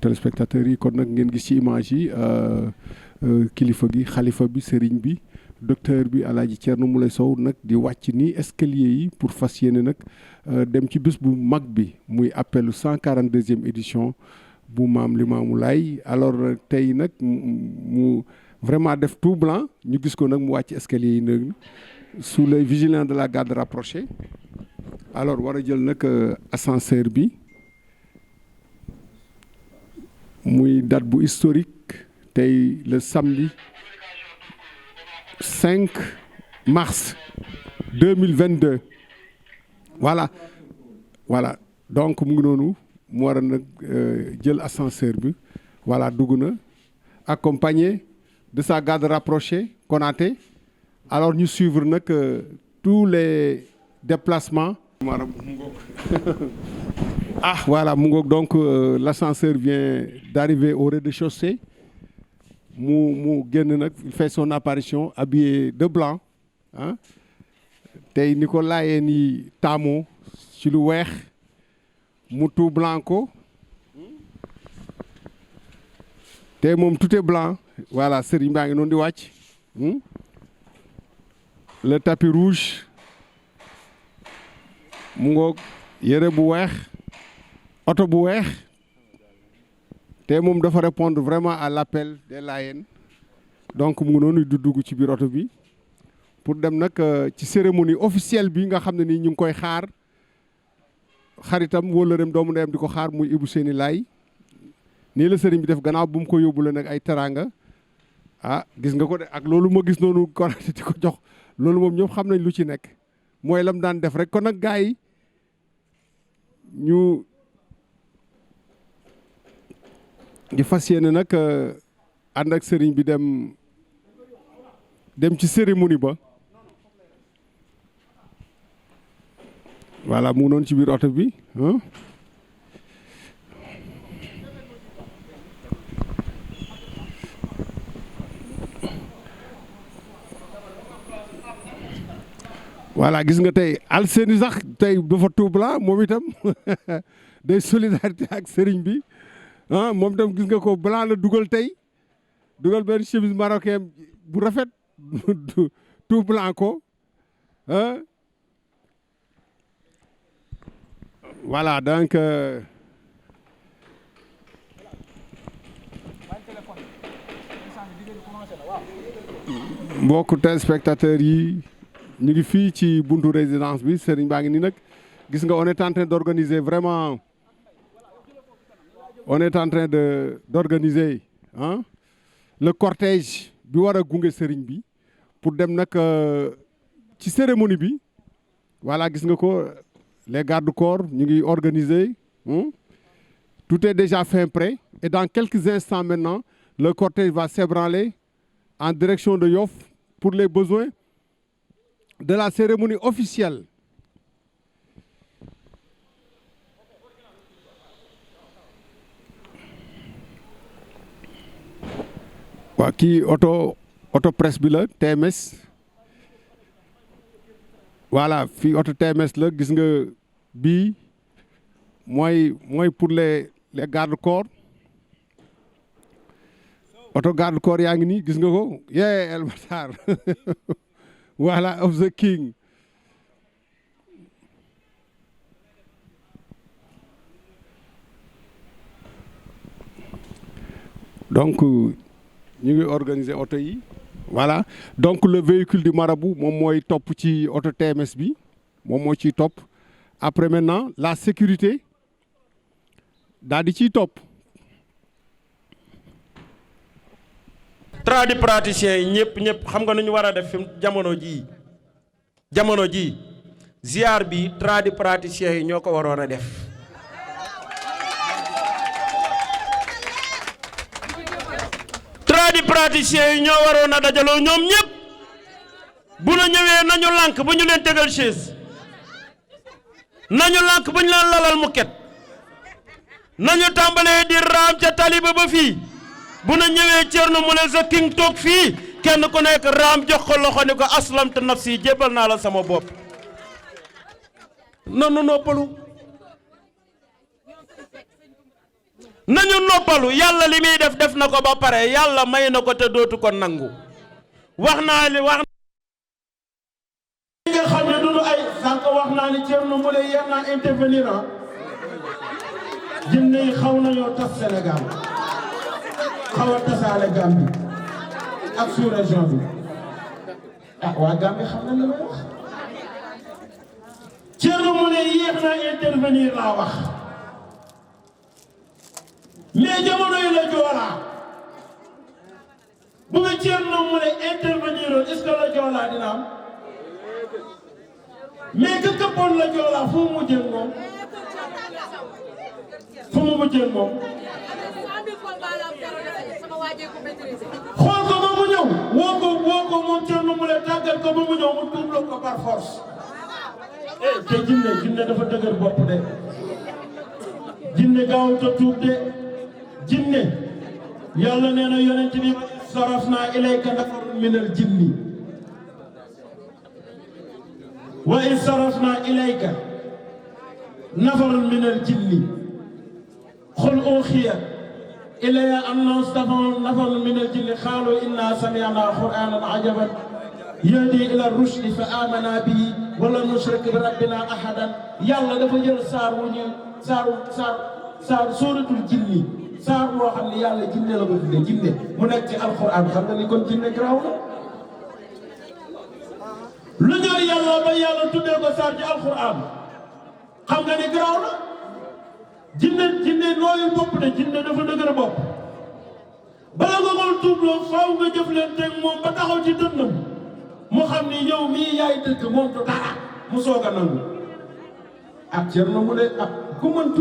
téléspectateurs yi kon nag ngeen gis ci image yi kilifa gi xalifa bi sëriñ bi docteur bi Alaaji Thierno Moulé Sow nag di wàcc ni escalier yi pour fas yéene nag dem ci bés bu mag bi muy appelu 142e édition bu Maam Limaamu Laay alors tey nag mu vraiment def tout blanc ñu gis ko nag mu wàcc escalier yi nag sous les vigilants de la garde rapprochée alors war a jël nag ascenseur bi muy date bu historique tey le samedi 5 mars 2022 voilà donc mu ngi noonu mu war a nag jël ascenseur bi voilà dugg na accompagné de sa garde rapprochée Konaté alors ñu suivre nag tous les déplacements. Ah voilà mu ngoog donc l'ascenseur vient d'arriver au rez-de-chaussée mu génn nag il fait son apparition habillé de blanc ah tey ni ko laayee ni taamoo ci lu weex mu tout blanc ko tey moom tout est blanc voilà sëriñ baa ngi noonu di wàcc le tapis rouge mu ngoog yére bu weex oto bu weex te moom dafa répondre vraiment à l'appel des Layènes donc mu ngi noonu du dugg ci biir oto bi pour dem nag ci cérémonie officielle bi nga xam ne nii ñu ngi koy xaar xaritam wóllëreem doomu ndeyam di ko xaar muy Ibou Seyni Laye nii la sëriñ bi def gannaaw bu mu ko yóbbu la nag ay teraanga ah gis nga ko de ak loolu ma gis noonu Konaté di ko jox loolu moom ñëpp xam nañ lu ci nekk mooy lam daan def rek kon nag gars yi ñu di fas yéene nag ànd ak sëriñ bi dem ci cérémonie ba voilà mu ngi noonu ci biir oto bi voilà gis nga tey Alseni sax tey dafa tout blanc moom itam day solidarité ak sëriñ bi moom itam gis nga ko blanc la dugal tey dugal benn chemise marocain bu rafet tout blanc ko voilà donc mbokku téléspectateurs yi ñu ngi fii ci buntu résidence bi sëriñ baa ngi nii nag gis nga on est en train d'organiser vraiment d'organiser le cortège bi war a gunge sëriñ bi pour dem nag ci cérémonie bi voilà gis nga ko les gardes-corps ñu ngi organiser tout est déjà fin prêt et dans quelques instants maintenant le cortège va s'ébranler en direction de Yoff pour les besoins de la cérémonie officielle. waa kii auto presse bi la TMS voilà fii auto TMS la gis nga bii mooy pour les gardes-corps auto garde-corps yaa ngi nii gis nga ko El Matar voilà of the king donc ñu ngi organiser oto yi voilà donc le véhicule du marabout moom mooy topp ci auto TMS bi moom moo ciy topp après maintenant la sécurité daal di ciy topp. tradipraticiens yi ñëpp xam nga nu ñu war a def fi jamono jii ziar bi tradipraticiens yi ñoo ko waroon a def tradipraticiens yi ñoo waroon a dajaloo ñoom ñëpp bu na ñëwee nañu lànk bu ñu leen tegal chaise nañu lànk bu ñu leen lalal muket nañu tàmbalee di raam ca taliba ba fii bu na ñëwee Thierno Moulé Sow king toog fii kenn ku nekk raam jox ko loxo ni ko aslamtu nafsi jébbal naa la sama bopp nanu noppalu nañu noppalu yàlla li muy def na ko ba pare yàlla may na ko te dootu ko nangu wax naa li nga xam ne duñu ay sànq wax naa ni Thierno Moule yéen naa intervenir jinne yi xaw nañoo tas Sénégal xaw a tasaale Gambie ak sous-région bi waa Gambie xam nañ la may wax Thierno Moule yéex naa intervenir laa wax mais jamono yi la Joolaa bu nga Thierno Moule intervenir est-ce que la Joolaa dina am mais que këppoon la Joolaa fu mu mujjee moom xool ko ba mu ñëw woo ko moom Thierno Moule tàggal ko ba mu ñëw mu tuubloo ko par force te jinne dafa dëgër bopp de jinne gaaw ta tuub de jinne yàlla nee na yonent bi sarafna ilayka nafarun minal jinni wa in sarafna ilayka nafarun minal jinni qul uxiya ilaya anna stafa nafarun minal jinni qaalu inna sami'na qur'anan ajaban yahdi ila rushdi fa amana bihi wala nushrik bi rabbina ahadan yàlla dafa jël saar wu ñu saar sóoratul jinni saar boo xam ne yàlla jinne la ko tuddee jinne mu nekk ci alquran xam nga ni kon jinne garaaw la lu ñor yàlla ba yàlla tuddee ko saar ci alquran xam nga ni garaaw la jinne nooyu bopp de jinne dafa dëgër bopp bala nga ko tuubloo faaw nga jëf leen teg moom ba taxaw ci dënnam mu xam ni yow mii yaay dëkk moom du dara mu soog a nangu ak Thierno Moule ak ku mën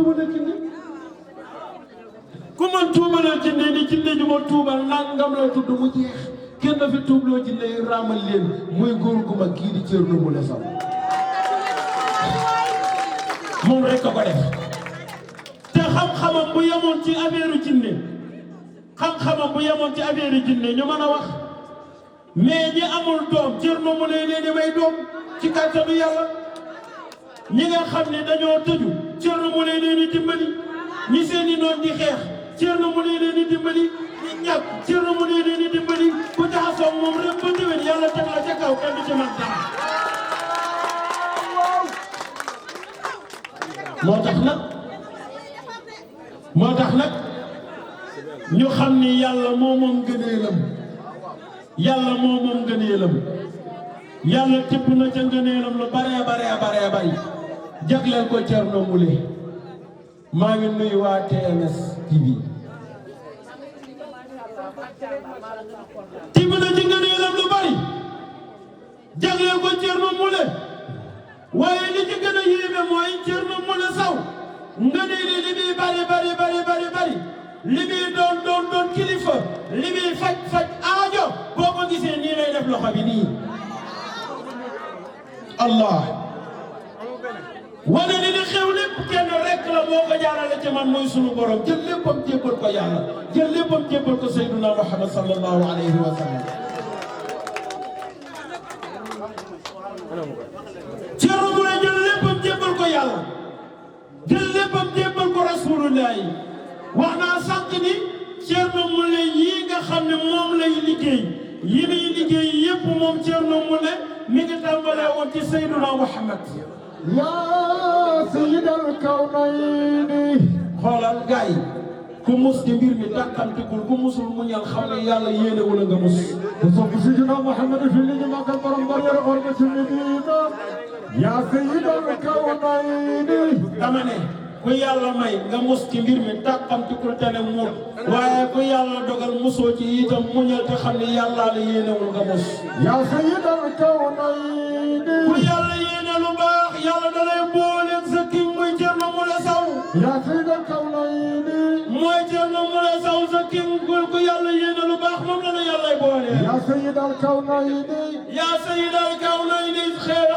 tuubalal jinne ni jinne ju ma tuubal nangam la tudd mu jeex kenn fi tuubloo jinne yi raamal leen muy góor gu mag kii di Thierno Moule Sow moom rek ko def te xam-xamam bu yemoon ci affaire jinne ñu mën a wax mais ñi amul doom Thierno Moule leen di may doom ci kàttanu yàlla ñi nga xam ne dañoo tëju Thierno Moule leen di dimbali ñi seeni noon di xeex Thierno Moule leen di dimbali ñi ñàkk Thierno Moule leen di dimbali ku jaxasoo moom rek ba déwén yàlla teg la ca kaw kenn du ci man dara moo tax nag ñu xam ni yàlla moo moom gëneelam yàlla tibb na ca ngëneelam lu bare bari jagleel ko Thierno Moule maa ngi nuyu waa TMS TV tibb na ci ngëneelam lu bari jagleel ko Thierno Moule waaye li ci gën a yéeme mooy Thierno Moule Sow ngëneeli li muy bari li muy doon kilifa li muy faj aajo boo ko gisee nii lay def loxo bi nii Allah wane ni xew lépp kenn rek la moo ko jaarale ci man mooy sunu borom jël léppam jébbal ko yàlla jël léppam jébbal ko Seydina Muhammad sallallahu alayhi wa sallam Thierno Moule jël léppam jébbal ko yàlla jël léppam jébbal ko rasulullah wax naa sànq ni Thierno Moule yii nga xam ne moom lay liggéey yi muy liggéey yépp moom Thierno Moule mi ngi tàmbalee woon ci Seydina Muhammad yaa sayyidal kawnayni xoolal gars yi ku mus ci mbir mi dàqantikul ku musul mu ñal xam ne yàlla yéene wala nga mus ku sopp Seydina Muhammad fi li ñu màggal borom barrière ormati Medina yaa sayyidal kawnayni dama ne ku yàlla may nga mus ci mbir mi dàqantikul te ne mu waaye ku yàlla dogal musoo ci itam muñal te xam ne yàlla la yéenewul nga mus yaa sayyidal kawnayni ku yàlla yéene lu baax yàlla da lay booleeg sa king muy Thierno Moule Sow yaa sayyidal kawnayni mooy Thierno Moule Sow sa king ku yàlla yéene lu baax moom la la yàllay boole yaa sayyidal kawnayni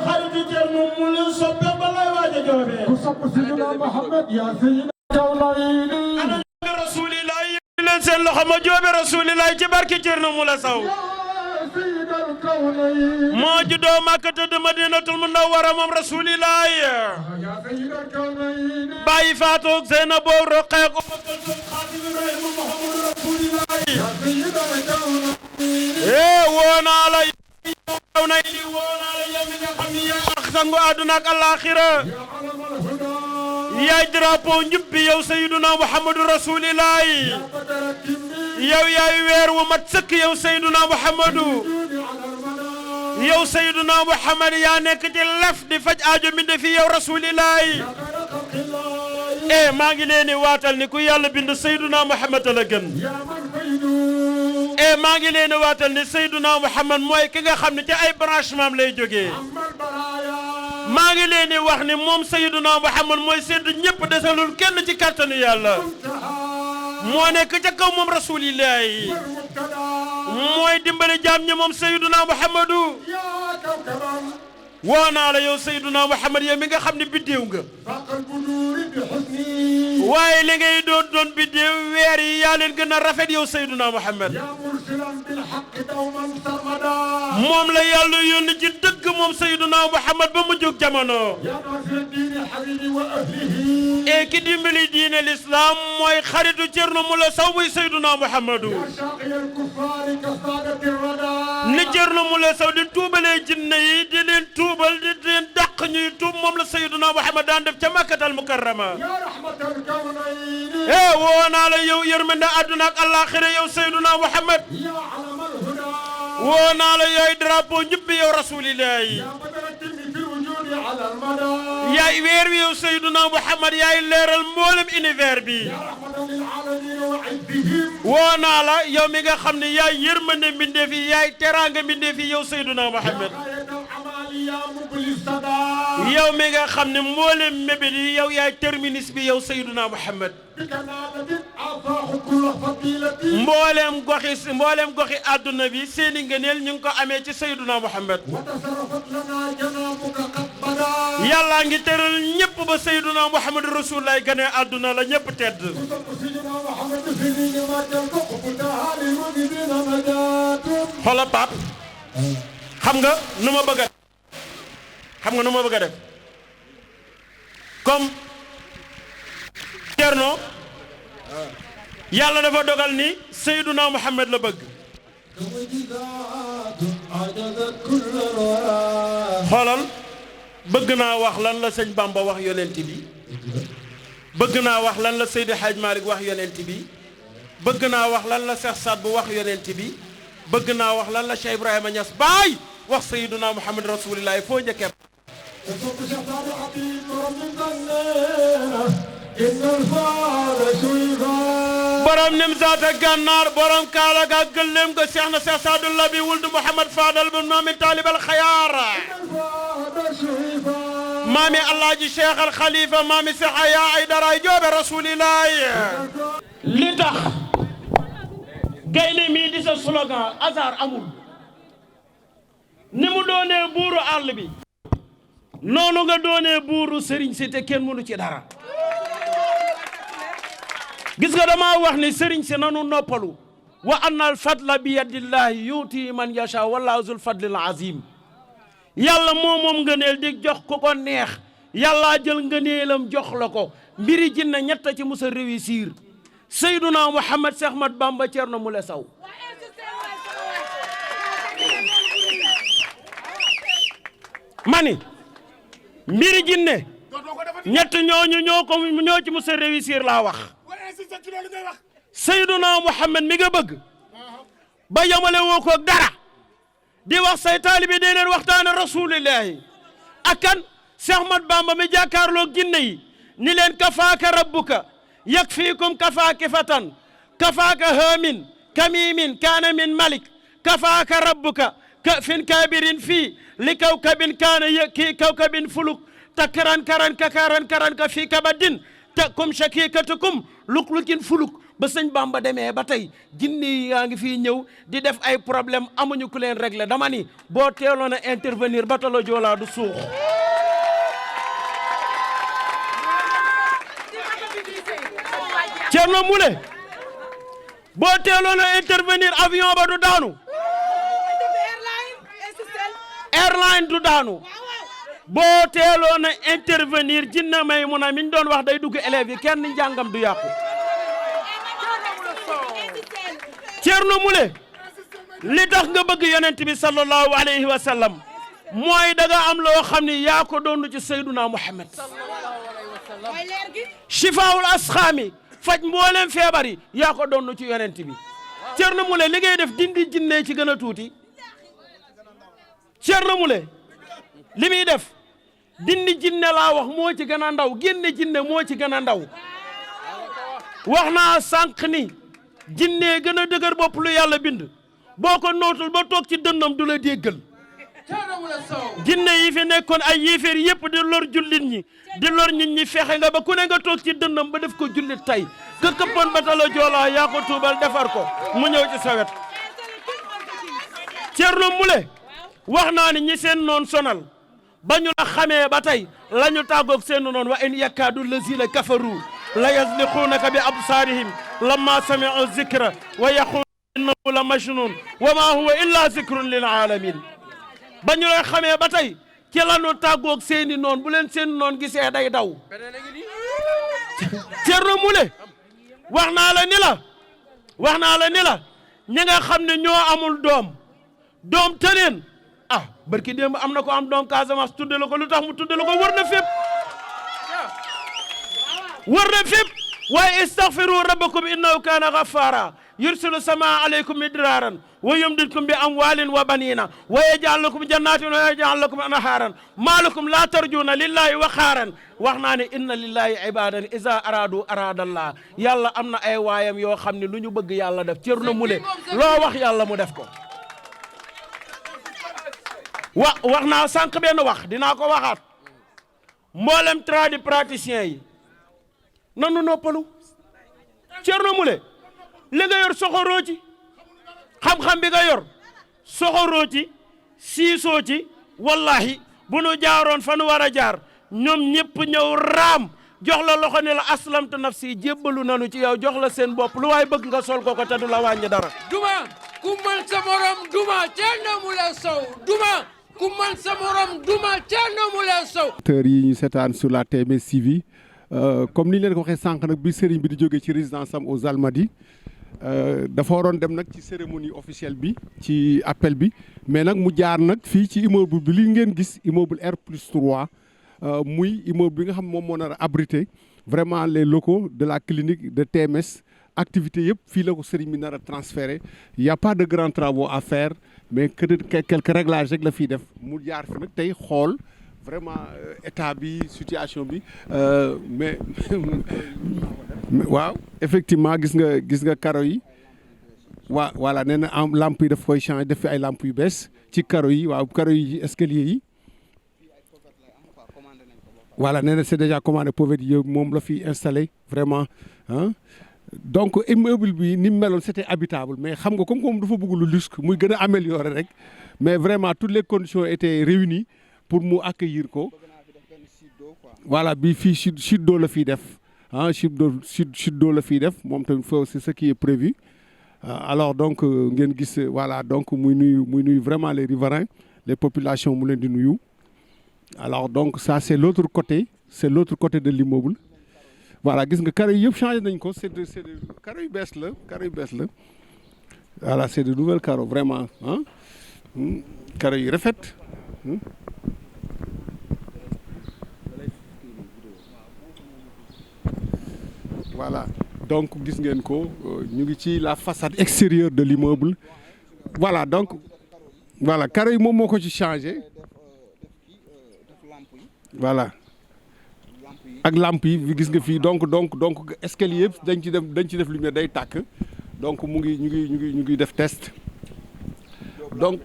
xaritu Thierno Moule soppe ba lay waaj a joobe ku sopp Seydina Muhammad yaa sayyidal kawnayni ana rasulillahi leen seen loxo ma joobe rasulillahi ci barki Thierno Moule Sow moo juddoo Makka tëdd Madinatul Munawwara moom rasulillahi bàyyi Fatou Zeynab Roqaya ko woo naa la yow nay di woo naa la yow mi nga xam ni yaa sangu àdduna ak alaaxira yaay drapeau njub bi yow Sayyiduna Muhammadu rasulillahi yow yaay weer wu mat sëkk yow Sayyiduna Muhammadu yow Sayyiduna Muhammad yaa nekk ci lef di faj aajo mi de fi yow rasulillahi maa ngi leen di waatal ni ku yàlla bind Sayyiduna Muhammad la gën maa ngi leen di waatal ni Sayyiduna Muhammad mooy ki nga xam ne ci ay branchement lay jógee maa ngi leen di wax ni moom Sayyiduna Muhammad mooy séddu ñëpp desalul kenn ci kàttanu yàlla moo nekk ca kaw moom rasulillahi mooy dimbali jaam ñi moom Sayyiduna Muhammadu woo naa la yow Sayyiduna Muhammad yow mi nga xam ne biddéew nga waaye li ngay doon biddéew weer yi yaa leen gën a rafet yow Sayyiduna Muhammad moom la yàlla yónni ci dëgg moom Sayyiduna Muhammad ba mu jóg jamono ki dimbali diine l'islam mooy xaritu Cerno Moule Sow muy Sayyiduna Muhammadu ni Cerno Moule Sow di tuubalee jinne yi di leen tuubal di leen dàq ñuy tuub moom la Sayyiduna Muhammad daan def ca Makkatal Mukarrama woo naa la yow yërmande àdduna ak àllaaxira yow Sayyiduna Muhammad woo naa la yooy drapeau ñëpp yow rasulillahi yaay weer wi yow Sayyiduna Muhammad yaay leeral mboolem univers bi woo naa la yow mi nga xam ne yaay yërmande mbindeef yi yaay teraanga mbindeef yi yow Sayyiduna Muhammad yow mi nga xam ne mboolem mébét yi yow yaay terminus bi yow Sayyiduna Muhammad mboolem goxi àdduna bi seeni ngëneel ñu ngi ko amee ci Sayyiduna Muhammad yàlla ngi tëral ñëpp ba Sayyiduna Muhammad rasulullah gane àdduna la ñëpp tedd xoola Pape xam nga nu ma bëgg a def comme Cerno yàlla dafa dogal ni Sayyiduna Muhammad la bëgg xoolal bëgg naa wax lan la sëñ Bamba wax yonent bi bëgg naa wax lan la Seydi Hadj Malick wax yonent bi bëgg naa wax lan la Cheikh Saad bu wax yonent bi bëgg naa wax lan la Cheikh Ibrahima Niass Baay wax Sayyiduna Muhammad Rasulullah foo njëkkee borom nim zaata gànnaar borom kaala ga gëllem ga Cheikh na Cheikh Saadu Labi wuldu Muhammad Fadal bu maami Taalib al Xayaara maami Alaaji Cheikh al Khalifa maami Cheikh Aya Aydara joobe Rasulillahi li tax gaynde mii di sa slogan hasard amul ni mu doonee buuru àll bi noonu nga doonee buuru sëriñ si te kenn mënu ci dara gis nga dama wax ni sëriñ si nanu noppalu wa anna al fadla bi yadillahi yuuti man yasha wallahu zul fadlil azim yàlla moom ngëneel di jox ku ko neex yàlla jël ngëneelam jox la ko mbiri jinne ñett ci musa réussir Sayyiduna Muhammad Cheikh Ahmad Bamba Cerno Moule Sow mani mbiri jinne ñett ñooñu ñoo ci musa réussir laa wax Sayyiduna Muhammad mi nga bëgg ba yamale woo ko dara di wax say taalibe dee leen waxtaane rasulillahi ak kan Cheikh Ahmad Bamba mi jàkkaarloo ginne yi ni leen kafaaka rabbuka yakfiikum kafaakifatan kafaaka haamin kamimin kaana min malik kafaaka rabbuka ka fin kabirin fii li kawkabin kaana kii kawkabin fuluk takran karan ka fii kabadin ta kum shakikatukum luk-lukin fuluk ba sëñ Bamba demee ba tey jinni yaa ngi fii ñëw di def ay problème amuñu ku leen régler dama ni boo teeloon a intervenir ba talo Joola du suux Cerno Moule boo teeloon a intervenir avion ba du daanu airline du daanu boo teeloon a intervenir jinne Maymuna mi ñu doon wax day dugg élèves yi kenn njàngam du yàqu. Thierno Moule li tax nga bëgg yonent bi sallallahu alayhi wa sallam mooy da nga am loo xam ni yaa ko doon ci Seyduna Muhammad shifaawul asxaami faj mboolem feebar yi yaa ko doon ci yonent bi. Thierno Moule li ngay def dindi jinne ci gën a tuuti Thierno Moule li muy def dindi jinne laa wax moo ci gën a ndaw génne jinne moo ci gën a ndaw. wax naa sànq ni jinne gën a dëgër bopp lu yàlla bind boo ko nootul ba toog ci dënnam du la déggal. jinne yi fi nekkoon ay yéeféer yëpp di lor jullit ñi di lor nit ñi fexe nga ba ku ne nga toog ci dënnam ba def ko jullit tey ka këppoon ba tala joolaa yaa ko tuubal defar ko mu ñëw ci sa wet. Thierno Moule wax naa ni ñi seen noon sonal ba ñu la xamee ba tey la ñu tàggoog seen noon wa in yakkaadu lazina kafaru la yazliquunaka bi absaarihim lamma sami'u zikra wa yaqulu innahu la majnun wa ma huwa illa zikrun lil alamin. ba ñu lay xamee ba tey ci la ñu tàggoog seeni noon bu leen seen noon gisee day daw. Thierno Moule wax naa la ni la ñi nga xam ne ñoo amul doom tëneen barki démb am na ko am doom Casamance tudde la ko lu tax mu tudde la ko wër na fépp waaye istaghfiru rabbakum innahu kana ghaffara yursilu samaa alaykum midraaran wa yumdidkum bi amwalin wa banina wa yaj'al lakum jannatin wa yaj'al lakum anharan ma lakum la tarjuna lillahi waqaaran. wax naa ne inna lillahi ibadan iza aradu aradallah yàlla am na ay waayam yoo xam ne lu ñu bëgg yàlla def. Thierno Moule loo wax yàlla mu def ko. wax naa sànq benn wax dinaa ko waxaat mboolem tradipraticiens yi nanu noppalu. Thierno Moule li nga yor soxoroo ci xam-xam bi nga yor soxoroo ci siisoo ci wallahi bu nu jaaroon fa nu war a jaar ñoom ñëpp ñëw raam jox la loxo ne la aslamtu nafsi jébbalu nanu ci yow jox la seen bopp lu waay bëgg nga sol ko te du la wàññi dara. duma ku mën sa morom duma Thierno Moule Sow duma ku mën sa morom duma Thierno Moule Sow. acteurs yi ñu seetaan sur la TMS TV comme ni leen ko waxee sànq nag bi sëriñ bi di jógee ci résidence am aux Almadies dafa waroon dem nag ci cérémonie officielle bi ci appel bi mais nag mu jaar nag fii ci immeuble bi li ngeen gis immeuble R+3 muy immeuble bi nga xam moom moo nar a abriter vraiment les locaux de la clinique de TMS activité yëpp fii la ko sëriñ bi nar a transféré y a pas de grands travaux à faire mais quelques réglages rek la fiy def mu jaar fi nag tey xool vraiment état bi situation bi mais waaw effectivement gis nga karo yi voilà nee na am lampe yi daf koy changer def fi ay lampe yu bees ci karo yi waaw karo yi escalier yi voilà nee na c'est déjà commandé pauvre yi moom la fi installé vraiment donc immeuble bi ni mu meloon c'était habitable mais xam nga comme dafa bëgg lu luxe muy gën a améliorer rek mais vraiment toutes les conditions étaient réunies pour mu accueillir ko voilà bi fii chute d'eau la fiy def chute d'eau la fiy def moom tamit foofu c'est ce qui est prévu alors donc ngeen gis voilà donc muy nuyu vraiment les riverains les populations mu leen di nuyu alors donc ça c'est l'autre côté de l'immeuble voilà gis nga carreaux yi yëpp changé nañ ko c'est de carreaux yu bees la voilà c'est de nouvelles carreaux vraiment carreaux yu rafet voilà donc gis ngeen ko ñu ngi ci la façade extérieure de l'immeuble voilà donc voilà carreaux yi moom moo ko ci changé voilà ak lampe yi gis nga fii donc escalier yëpp dañ ci def lumière day tàkk donc ñu ngi def test donc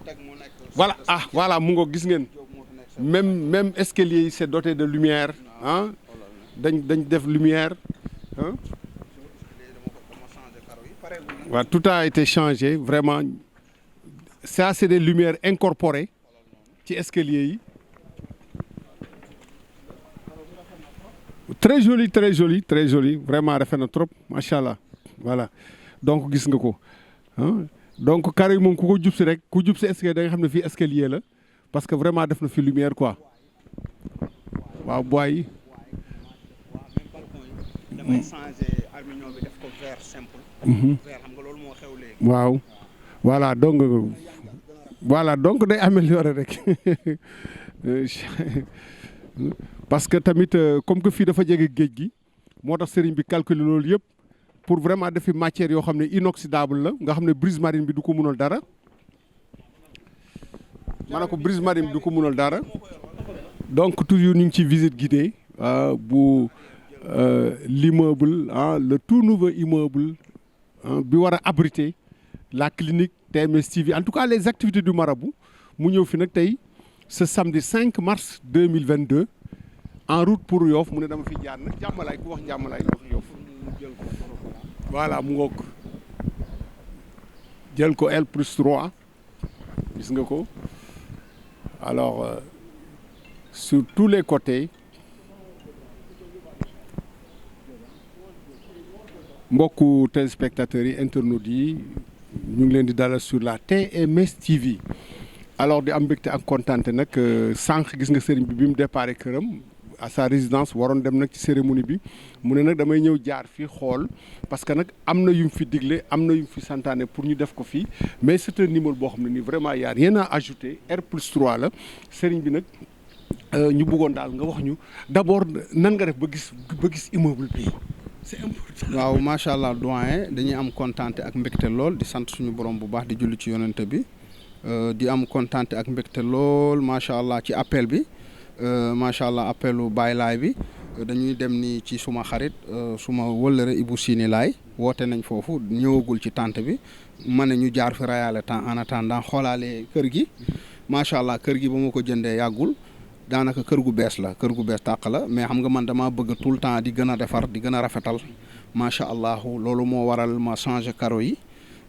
voilà mu ngo gis ngeen même escalier yi c'est doté de lumière dañ def lumière waaw tout a été changé vraiment ça c'est des lumières incorporées ci escalier yi très joli vraiment rafet na trop macha allah voilà donc gis nga ko donc carré yi moom ku jub si escalier da nga xam ne fii escalier la parce que vraiment def na fi lumière quoi waaw bois yi. damay changer aluminium bi def ko verre simple. verre xam nga loolu moo xew léegi. waaw voilà donc day améliorer rek parce que tamit comme que fii dafa jege géej gi moo tax sëriñ bi calculer loolu yëpp pour vraiment defi matière yoo xam ne inoxydable la nga xam ne brise marine bi du ko mënal dara. ma ne ko brise marine bi du ko mënal dara donc toujours ñu ngi ci visite guidée bu l'immeuble le tout nouveau immeuble bi war a abriter la clinique TMS TV en tout cas les activités du marabout mu ñëw fi nag tey ce samedi 5 mars 2022 en route pour Yoff mu ne dama fi jaar nag jàmmalaay ku wax jàmmalaay wax Yoff voilà mu ngoog jël ko L+3 gis nga ko alors sur tous les côtés mbokku téléspectateurs yi internautes yi ñu ngi leen di dalal sur la TMS TV alors di am mbégte ak kontaante nag sànq gis nga sëriñ bi mu déparé këram à sa résidence waroon dem nag ci cérémonie bi mu ne nag damay ñëw jaar fii xool parce que nag am na yu mu fi digle am na yu mu fi santaane pour ñu def ko fii mais c'est un numéro boo xam ne nii vraiment y a rien à ajouter R+3 la sëriñ bi nag ñu bëggoon daal nga wax ñu d'abord nan nga def ba gis immeuble bi c'est important. waaw macha allah doyen dañuy am kontaante ak mbégte lool di sant suñu borom bu baax di julli ci yonente bi di am kontaante ak mbégte lool macha allah ci appel bi. macha allah appelu Baye Laay bi dañuy dem ni ci suma xarit suma wëllëre Ibou Sini Laay woote nañ foofu ñëwagul ci tente bi ma ne ñu jaar fi rayaale temps en attendant xoolaale kër gi macha allah kër gi ba ma ko jëndee yàggul daanaka kër gu bees la kër gu bees tàq la mais xam nga man dama bëgg tout le temps di gën a defar di gën a rafetal macha allah loolu moo waral ma changer carreau yi.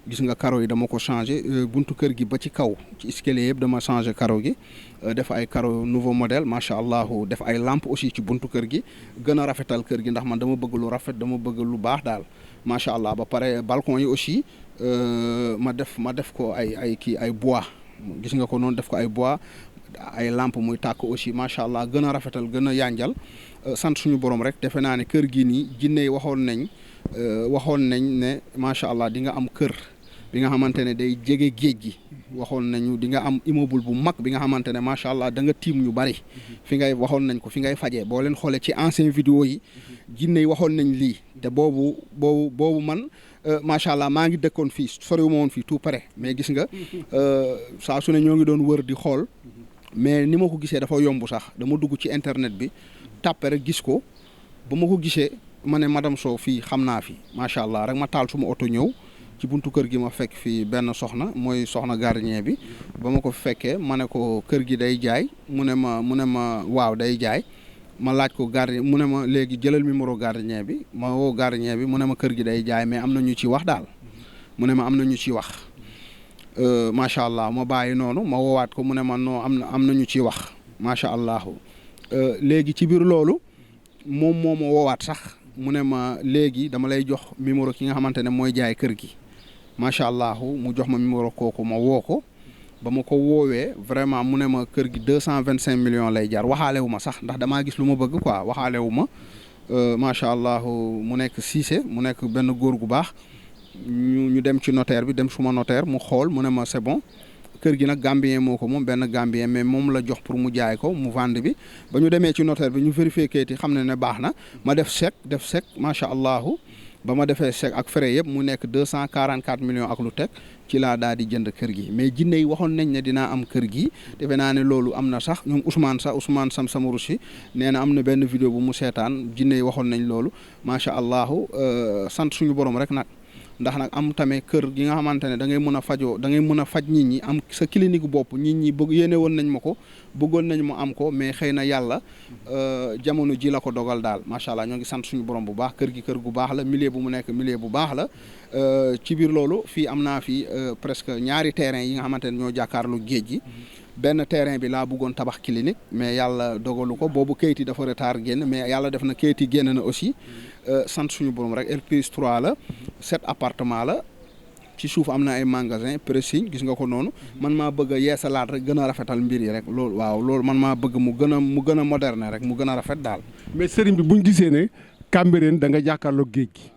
gis nga carreau yi dama ko changé buntu kër gi ba ci kaw ci escalier yëpp dama changé carreau gi def ay carreau nouveau modèle macha allah def ay lampe aussi ci buntu kër gi gën a rafetal kër gi ndax man dama bëgg lu rafet dama bëgg lu baax daal macha allah ba pare balcon yi aussi ma def ko ay bois gis nga ko noonu def ko ay bois ay lampe muy tàkk aussi macha allah gën a rafetal gën a yanjal sant suñu borom rek defe naa ne kër gi nii jinne yi waxoon nañ ne macha allah di nga am kër bi nga xamante ne day jege géej gi waxoon nañu di nga am immeuble bu mag bi nga xamante ne macha allah da nga tiim ñu bari fi ngay waxoon nañ ko fi ngay fajee boo leen xoolee ci ancien vidéo yi jinne yi waxoon nañ lii te boobu man macha allah maa ngi dëkkoon fii soriwuma woon fii tout près mais gis nga saa su ne ñoo ngi doon wër di xool mais ni ma ko gisee dafa yomb sax dama dugg ci internet bi tàppe rek gis ko ba ma ko gisee ma ne madame Sow fii xam naa fi macha allah rek ma taal suma oto ñëw ci buntu kër gi ma fekk fii benn soxna mooy soxna gardien bi ba ma ko fekkee ma ne ko kër gi day jaay mu ne ma waaw day jaay ma laaj ko gardien mu ne ma léegi jëlal numéro gardien bi ma woo gardien bi mu ne ma kër gi day jaay mais am na ñu ci wax daal mu ne ma am na ñu ci wax macha allah ma bàyyi noonu ma woowaat ko mu ne ma non am na ñu ci wax macha allah léegi ci biir loolu moom moo ma woowaat sax mu ne ma léegi dama lay jox numéro ki nga xamante ne mooy jaay kër gi macha allah mu jox ma numéro kooku ma woo ko ba ma ko woowee vraiment mu ne ma kër gi 225 millions lay jar waxaale wu ma sax ndax damaa gis lu ma bëgg quoi waxaale wu ma macha allah mu nekk Cissé mu nekk benn góor gu baax ñu dem ci notaire bi dem suma notaire mu xool mu ne ma c'est bon. kër gi nag Gambien moo ko moom benn Gambien mais moom la jox pour mu jaay ko mu vendre bi ba ñu demee ci notaire bi ñu vérifier kayit yi xam ne baax na ma def chèque macha allah ba ma defee chèque ak frais yëpp mu nekk 244 millions ak lu teg ci laa daal di jënd kër gi mais jinne yi waxoon nañ ne dinaa am kër gi defe naa ne loolu am na sax ñoom Ousmane Sam Samarouchi nee na am na benn vidéo bu mu seetaan jinne yi waxoon nañ loolu macha allah sant suñu borom rek nag. ndax nag am tamit kër gi nga xamante ne da ngay mën a fajoo da ngay mën a faj nit ñi am sa clinique bopp nit ñi bëgg yéene woon nañ ma ko bëggoon nañ ma am ko mais xëy na yàlla jamono ji la ko dogal daal macha allah ñoo ngi sant suñu borom bu baax kër gi kër gu baax la milieu bu mu nekk milieu bu baax la ci biir loolu fii am naa fi presque ñaari terrain yi nga xamante ne ñoo jàkkaarlu géej gi benn terrain bi laa bëggoon tabax clinique mais yàlla dogalu ko boobu kayit yi dafa retard génn mais yàlla def na kayit yi génn na aussi sant suñu borom rek L+3 la 7 appartement la ci suuf am na ay magasin pressing gis nga ko noonu man maa bëgg a yeesalaat rek gën a rafetal mbir yi rek loolu waaw loolu man maa bëgg mu gën a moderne rek mu gën a rafet daal. mais sëriñ bi bu ñu gisee ne Cambérène da nga jàkkaarloog géej gi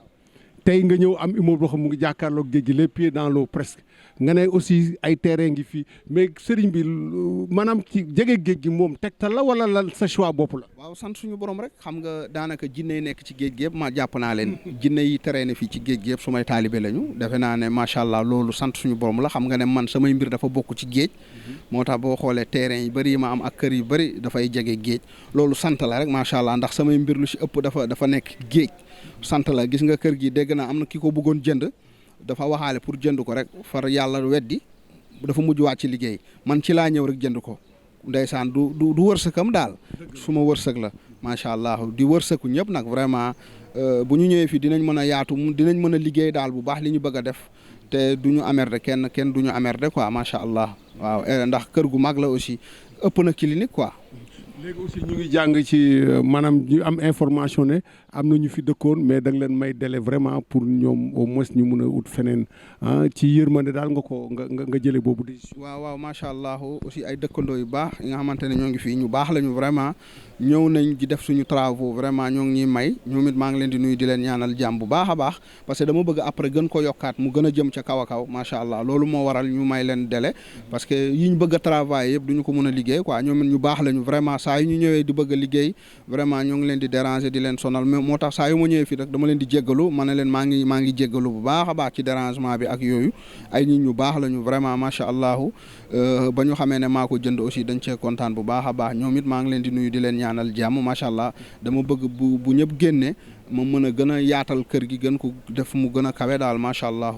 tey nga ñëw am immeuble boo xam mu ngi jàkkaarloog géej gi les pieds dans l'eau presque nga ne aussi ay terrain ngi fii mais sëriñ bi maanaam ci jege géej gi moom tegtal la wala la sa choix bopp la. waaw sant suñu borom rek xam nga daanaka jinne yi nekk ci géej gi yëpp ma jàpp naa leen jinne yi teree ne fii ci géej gi yëpp su may taalibe lañu defe naa ne macha allah loolu sant suñu borom la xam nga ne man samay mbir dafa bokk ci géej moo tax boo xoolee terrain yi bëri yi ma am ak kër yu bëri dafay jege géej loolu sant la rek macha allah ndax samay mbir lu si ëpp dafa nekk géej sant la gis nga kër gi dégg naa am na ki ko bëggoon jënd dafa waxaale pour jënd ko rek far yàlla weddi dafa mujj wàcc ci liggéey man ci laa ñëw rek jënd ko ndeysaan du wërsëgam daal su ma wërsëg la macha allah di wërsëgu ñëpp nag vraiment bu ñu ñëwee fii dinañ mën a yaatu dinañ mën a liggéey daal bu baax li ñu bëgg a def te du ñu amerde kenn du ñu amerde quoi macha allah waaw ndax kër gu mag la aussi ëpp na clinique quoi. léegi aussi ñu ngi jàng ci maanaam ñu am information ne am na ñu fi dëkkoon mais da nga leen may délai vraiment pour ñoom au moins ñu mun a ut feneen ci yërmande daal nga jëlee boobu décision. waaw macha allah aussi ay dëkkandoo yu baax yi nga xamante ne ñoo ngi fii ñu baax lañu vraiment ñëw nañ di def suñu travaux vraiment ñoo ngi ñuy may ñoom it maa ngi leen di nuyu di leen ñaanal jàmm bu baax a baax parce que dama bëgg après gën ko yokkaat mu gën a jëm ca kaw a kaw macha allah loolu moo waral ñu may leen délai parce que yi ñu bëgg a travailler yëpp du ñu ko mën a liggéey quoi ñoom it ñu baax lañu vraiment saa yu ñu ñëwee di bëgg a liggéey vraiment ñoo ngi leen di déranger di leen sonal mais moo tax saa yu ma ñëwee fii rek dama leen di jéggalu ma ne leen maa ngi jéggalu bu baax a baax ci dérangement bi ak yooyu ay nit ñu baax lañu vraiment macha allah ba ñu xamee ne maa ko jënd aussi dañ cee kontaan bu baax a baax ñoom it maa ngi leen di nuyu di leen ñaanal jàmm macha allah dama bëgg bu ñëpp génne ma mën a gën a yaatal kër gi gën ko def mu gën a kawe daal macha allah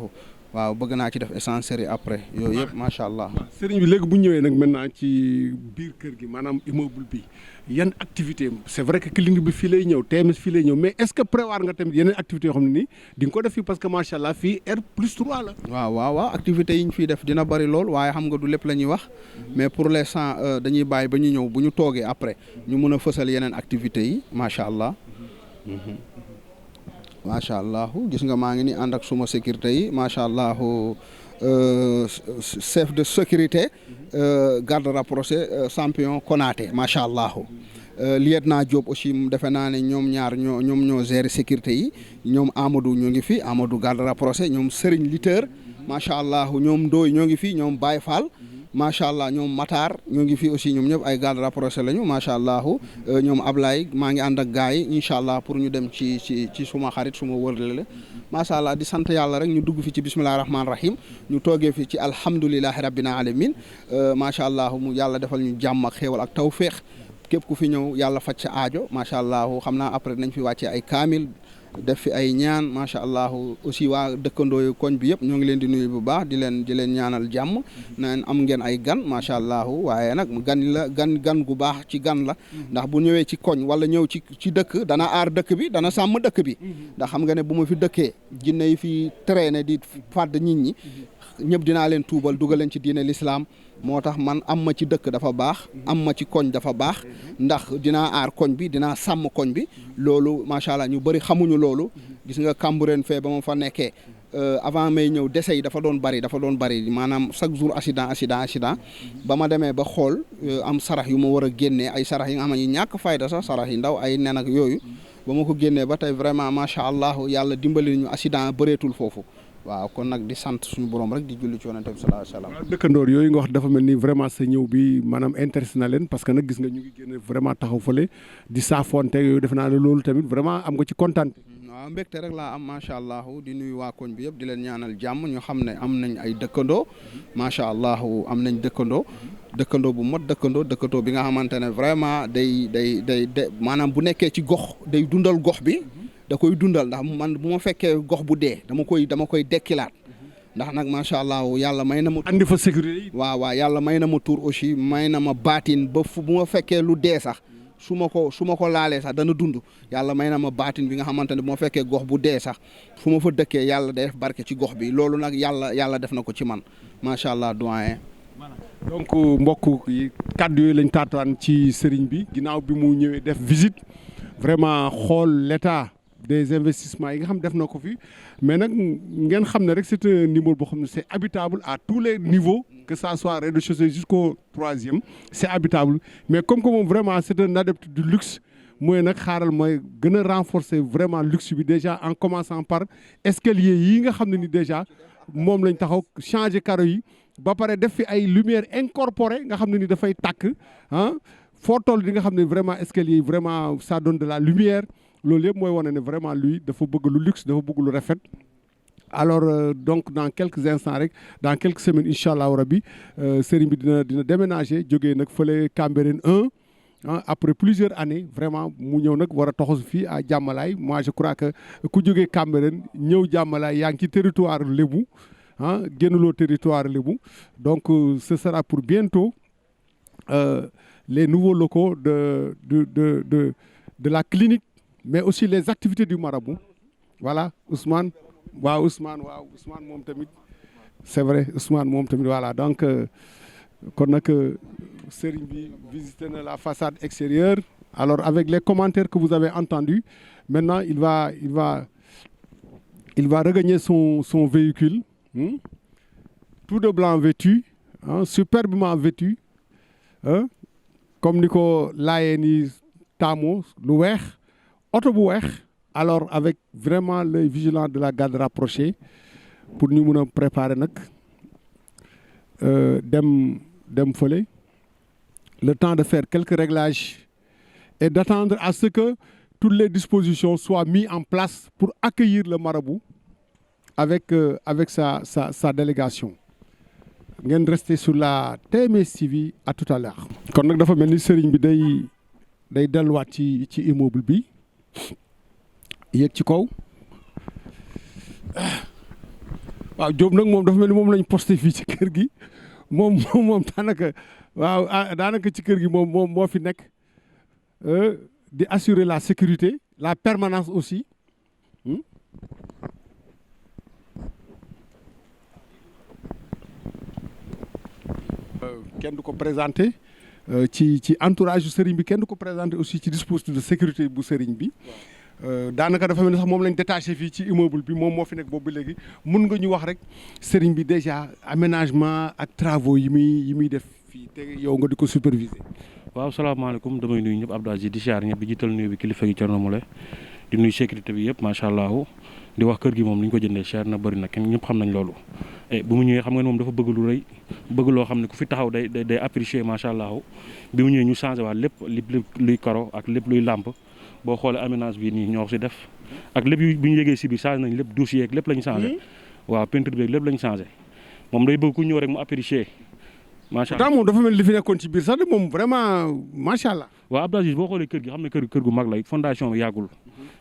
waaw bëgg naa ci def essentiel après yooyu yëpp macha allah. sëriñ bi léegi bu ñëwee nag maintenant ci biir kër gi maanaam immeuble bi yan activité c'est vrai que clinique bi fii lay ñëw TMS fii lay ñëw mais est-ce que prévoir nga tamit yeneen activités yoo xam ne nii di nga ko def fii parce que macha allah fii R+3 la. waaw activités yi ñu fiy def dina bari lool waaye xam nga du lépp la ñuy wax mais pour l'instant dañuy bàyyi ba ñu ñëw bu ñu toogee après ñu mën a fësal yeneen activités yi macha allah. macha allah gis nga maa ngi ni ànd ak suma sécurité yi macha allah chef de sécurité garde rapproché champion Konaté macha allah lieutenant Diop aussi defe naa ne ñoom ñaar ñoo gérer sécurité yi ñoom Amadou ñoo ngi fi Amadou garde rapproché ñoom Serigne Liteur macha allah ñoom Ndoye ñoo ngi fi ñoom Baye Fall macha allah ñoom Matar ñoo ngi fi aussi ñoom ñëpp ay garde rapproché lañu macha allah ñoom Ablaye maa ngi ànd ak gars yi incha allah pour ñu dem ci suma xarit suma wërlale macha allah di sant yàlla rek ñu dugg fi ci bismillahi rahmaani rahim ñu toogee fi ci alhamdulilahi rabbil alamin macha allah mu yàlla defal ñu jàmm ak xéewal ak tawféex képp ku fi ñëw yàlla faj sa aajo macha allah xam naa après nañ fi wàccee ay kaamil def fi ay ñaan macha allah aussi waa dëkkandoo yu koñ bi yëpp ñoo ngi leen di nuyu bu baax di leen ñaanal jàmm naan am ngeen ay gan macha allah waaye nag gan gu baax ci gan la ndax bu ñëwee ci koñ wala ñëw ci dëkk dana aar dëkk bi dana sàmm dëkk bi ndax xam nga ne bu ma fi dëkkee jinne yi fi traîner di fàdd nit ñi ñëpp dinaa leen tuubal dugal leen ci diine l'islam moo tax man am ma ci dëkk dafa baax am ma ci koñ dafa baax ndax dinaa aar koñ bi dinaa sàmm koñ bi loolu macha allah ñu bëri xamuñu loolu gis nga Cambérène fee ba ma fa nekkee avant may ñëw décès yi dafa doon bari maanaam chaque jour accident ba ma demee ba xool am sarax yu ma war a génnee ay sarax yi nga xam ne ñàkk fayda sax sarax yi ndaw ay nen ak yooyu ba ma ko génnee ba tey vraiment macha allah yàlla dimbali ñu accident bëreetul foofu. waaw kon nag di sant suñu borom rek di julli ci yonent bi sallallahu alayhi wasallam. waaw dëkkandoor yooyu nga wax dafa mel ni vraiment sa ñëw bi maanaam intéressé na leen parce que nag gis nga ñu ngi génn vraiment taxaw fële di saafonte yooyu def naa ne loolu tamit vraiment am nga ci kontaan. waaw mbégte rek laa am macha allah di nuyu waa koñ bi yëpp di leen ñaanal jàmm ñu xam ne am nañ ay dëkkandoo macha allah am nañ dëkkandoo bu mot dëkkandoo bi nga xamante ne vraiment day maanaam bu nekkee ci gox day dundal gox bi. da koy dundal ndax man bu ma fekkee gox bu dee dama koy dekkilaat ndax nag macha allah yàlla may na ma. andi fa sécurité yi. waaw yàlla may na ma tur aussi may na ma baatin ba fu bu ma fekkee lu dee sax su ma ko laalee sax dana dund yàlla may na ma baatin bi nga xamante ne bu ma fekkee gox bu dee sax fu ma fa dëkkee yàlla day def barke ci gox bi loolu nag yàlla def na ko ci man macha allah doyen. donc mbokk yi kàddu yooyu lañ taataan ci sëriñ bi ginnaaw bi mu ñëwee def visite vraiment xool l'état des investissements yi nga xam def na ko fi mais nag ngeen xam ne rek c'est un immeuble boo xam ne c'est habitable à tous les niveaux que ça soit rez-de-chaussée jusqu'au 3e c'est habitable mais comme que moom vraiment c'est un adepte du luxe mooy nag xaaral mooy gën a renforcer vraiment luxe bi déjà en commençant par escalier yi nga xam ne ni déjà moom lañ taxaw changer carreaux yi ba pare def fi ay lumière incorporée nga xam ne ni dafay tàkk ah foo toll di nga xam ne vraiment escalier yi vraiment ça donne de la lumière loolu yëpp mooy wane ne vraiment lui dafa bëgg lu luxe dafa bëgg lu rafet. Alors donc dans quelques instants rek dans quelques semaines incha allahu rabbi sëriñ bi dina déménager jógee nag fële Cambérène 1 après plusieurs années vraiment mu ñëw nag war a toxu fii à Jàmmalaay moi je crois que ku jógee Cambérène ñëw Jàmmalaay yaa ngi ci territoire lébu génnuloo territoire lébu donc ce sera pour bientôt les nouveaux locaux de la clinique mais aussi les activités du marabout voilà Ousmane Ousmane moom tamit c'est vrai Ousmane moom tamit voilà donc kon nag sëriñ bi visité na la façade extérieure alors avec les commentaires que vous avez entendus maintenant il va regagner son véhicule tout de blanc vêtu superbement vêtu comme ni ko laayee ni taamoo lu weex oto bu weex alors avec vraiment l'œil vigilant de la garde rapprochée pour ñu mun a préparer nag dem fële le temps de faire quelques réglages et d'attendre à ce que toutes les dispositions soient mises en place pour accueillir le marabout avec sa délégation ngeen rester sur la TMS TV à tout à l'heure kon nag dafa mel ni sëriñ bi day delluwaat ci immeuble bi yéeg ci kaw waaw Diop nag moom dafa mel ni moom lañ posté fii ci kër gi moom daanaka daanaka ci kër gi moom moo fi nekk di assurer la sécurité la permanence aussi kenn du ko présenté ci entourage yu sëriñ bi kenn du ko présenté aussi ci dispositif de sécurité bu sëriñ bi daanaka dafa mel ni sax moom lañ détaché fii ci immeuble bi moom moo fi nekk boobu ba léegi mun nga ñu wax rek sëriñ bi déjà aménagement ak travaux yi muy def fii te yow nga di ko superviser. waaw salaamaaleykum damay nuyu ñëpp Abdou Aziz di siyaar ñëpp di jiital nuyu bi kilifa gi Thierno Moule di nuyu sécurité bi yëpp macha allah di wax kër gi moom ni ñu ko jëndee cher na bëri na kenn ñëpp xam nañ loolu. bu mu ñëwee xam nga moom dafa bëgg lu rëy bëgg loo xam ne ku fi taxaw day apprécier macha allah bi mu ñëwee ñu changé waat lépp luy karo ak lépp luy làmp boo xoolee aménage bi nii ñoo si def ak lépp yu bu ñu yégee si biir changé nañ lépp douche yeeg lépp lañ changé waaw peinture beeg lépp lañ changé moom day bëgg ku ñëw rek mu apprécier macha allah moom dafa mel li fi nekkoon ci biir sax de moom vraiment macha allah. waaw Abdou Aziz boo xoolee kër gi xam ne kër gu mag la fondation bi yàggul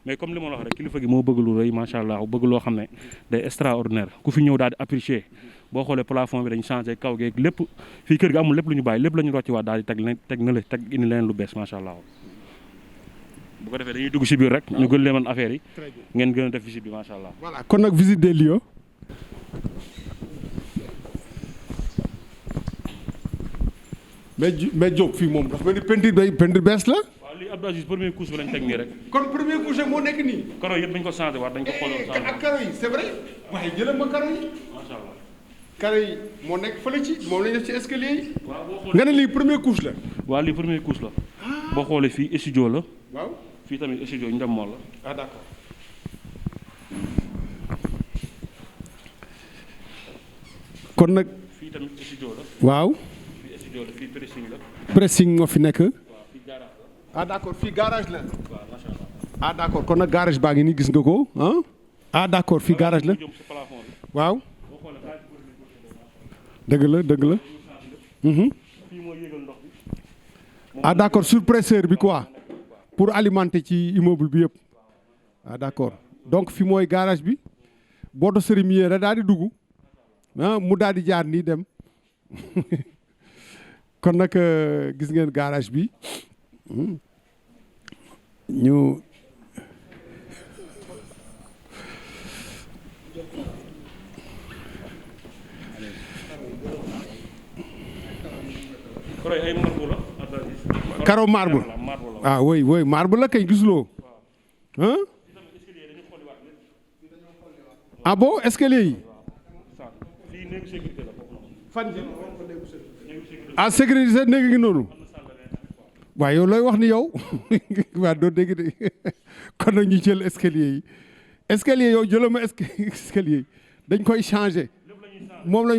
mais comme li ma la wax rek kilifa gi moo bëgg lu rëy macha allah bëgg loo xam ne day extraordinaire ku fi ñëw daal di apprécier boo xoolee plafond bi dañ changé kaw geeg lépp fii kër gi amul lépp lu ñu bàyyi lépp la ñu rocci waat daal di teg na la teg indi leen lu bees macha allah bu ko defee dañuy dugg si biir rek ñu gën leen mën affaire yi ngeen gën a def visite bi macha allah. voilà kon nag visite des lieux. mais Diop fii moom dafa mel ni peinture bees la. waaw lii Abdou Aziz première couche bi lañ teg nii rek. kon première couche moo nekk nii. karo yëpp dañ ko changé waat dañ ko xooloon changé ak karo yi c'est vrai waaye jëlal ma karo yi. macha allah. karo yi moo nekk fële ci moom lañ def ci escalier yi. waaw boo xoolee nga ne lii première couche la. waaw lii première couche la. boo xoolee fii studio la. waaw fii tamit studio njam moo la. ah d'accord. kon nag. fii tamit studio la. waaw. fii pressing la. pressing moo fi nekk. waaw fii garage la. ah d'accord fii garage la. waaw macha allah. ah d'accord kon nag garage baa ngi nii gis nga ko ah. ah d'accord fii garage la. waaw. dëgg la dëgg la. ah d'accord surpresseur bi quoi pour alimenter ci immeuble bi yëpp. ah d'accord donc fi mooy garage bi boo do sëriñ mi rek daal di dugg ah mu daal di jaar nii dem. kon nag gis ngeen garage bi ñu karo marbre ah oui oui marbre la kay gisuloo ah ah bon escalier yi. fii néegu sécurité la foofu noonu. fan ah sécurité néeg ngi noonu. waaw yow looy wax ni yow waaw doo dégg de kon nag ñu jël escalier yi escalier yow jëlal ma escalier yi dañ koy changer moom la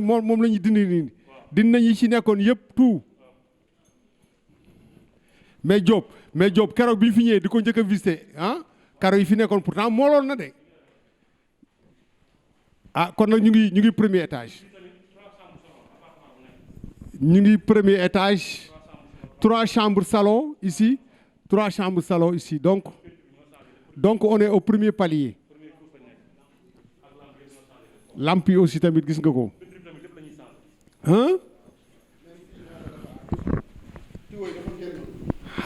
ñuy dindi nii dindi nañu ci nekkoon yëpp tout mais Diop keroog bi ñu fi ñëwee di ko njëkk a visité ah karo yi fi nekkoon pourtant mooloon na de ah kon nag ñu ngi premier étage ñu ngi premier étage 3 chambres salon ici 3 chambres salon ici donc on est au premier palier lampe yi aussi tamit gis nga ko hein